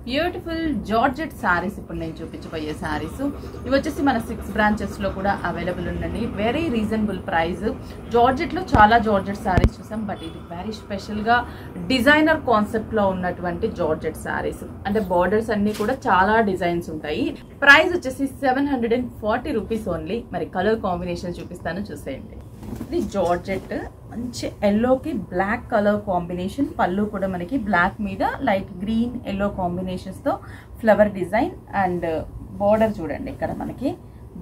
Beautiful georgette saris ఇప్పుడు నేను చూపించబోయే సారీస్ ఇవి వచ్చేసి మన 6 బ్రాంచెస్ లో కూడా అవైలబుల్ ఉండండి. Very reasonable price. జార్జెట్ లో చాలా జార్జెట్ సారీస్ చూసాం, బట్ ఇది వెరీ స్పెషల్ గా డిజైనర్ కాన్సెప్ట్ లో ఉన్నటువంటి జార్జెట్ సారీస్. అంటే బార్డర్స్ అన్ని కూడా చాలా డిజైన్స్ ఉంటాయి. ప్రైస్ వచ్చేసి 740 రూపీస్ ఓన్లీ. మరి కలర్ కాంబినేషన్ చూపిస్తాను, చూసేయండి. ఇది జార్జెట్ మంచి ఎల్లోకి బ్లాక్ కలర్ కాంబినేషన్. పళ్ళు కూడా మనకి బ్లాక్ మీద లైట్ గ్రీన్ ఎల్లో కాంబినేషన్స్ తో ఫ్లవర్ డిజైన్ అండ్ బోర్డర్ చూడండి, ఇక్కడ మనకి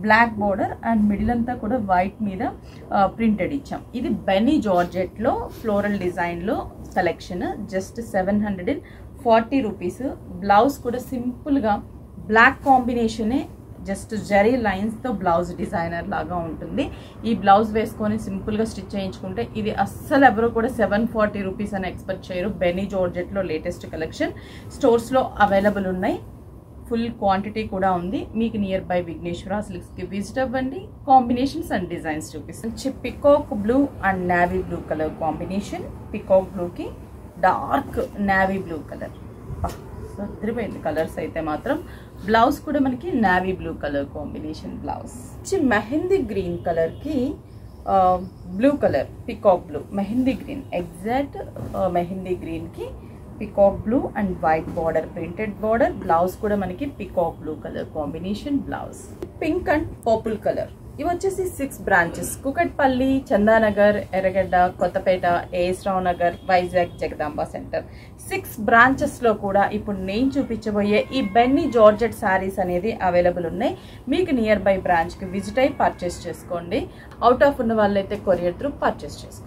బ్లాక్ బోర్డర్ అండ్ మిడిల్ అంతా కూడా వైట్ మీద ప్రింటెడ్ ఇచ్చాం. ఇది బెనీ జార్జెట్ లో ఫ్లోరల్ డిజైన్ లో కలెక్షన్. Just 740 rupees. బ్లౌజ్ కూడా సింపుల్ గా బ్లాక్ కాంబినేషనే, జస్ట్ జరీ లైన్స్ తో బ్లౌజ్ డిజైనర్ లాగా ఉంటుంది. ఈ బ్లౌజ్ వేసుకొని సింపుల్ గా స్టిచ్ చేయించుకుంటే ఇది అస్సలు ఎవరు కూడా 740 రూపీస్ అని ఎక్స్పెక్ట్ చేయరు. బెనీ జార్జెట్ లో లేటెస్ట్ కలెక్షన్ స్టోర్స్ లో అవైలబుల్ ఉన్నాయి. ఫుల్ క్వాంటిటీ కూడా ఉంది. మీకు నియర్ బై విఘ్నేశ్వర సిల్క్స్ కి విజిట్ అవ్వండి. కాంబినేషన్స్ అండ్ డిజైన్స్ చూపిస్తాను. Peacock blue and navy blue colour combination. Peacock blue కి డార్క్ నావీ బ్లూ కలర్. సరిపోయింది కలర్స్ అయితే మాత్రం. బ్లౌజ్ కూడా మనకి navy blue colour combination blouse. Mehndi green colour కి blue colour peacock blue, mehndi green exact mehndi green కి peacock blue and white border printed border. Blouse కూడా మనకి peacock blue colour combination blouse. Pink and purple colour. ఇవి వచ్చేసి 6 branches. Kukatpally, Chandanagar, ఎర్రగడ్డ, Kothapeta, as రావు Nagar, Vizag, Jagadamba centre. 6 branches లో కూడా ఇప్పుడు నేను చూపించబోయే ఈ బెన్నీ జార్జెట్ శారీస్ అనేది అవైలబుల్ ఉన్నాయి. మీకు నియర్ బై బ్రాంచ్ కి విజిట్ అయ్యి పర్చేస్ చేసుకోండి. అవుట్ ఆఫ్ ఉన్న వాళ్ళైతే కొరియర్ త్రూ పర్చేస్ చేసుకోండి.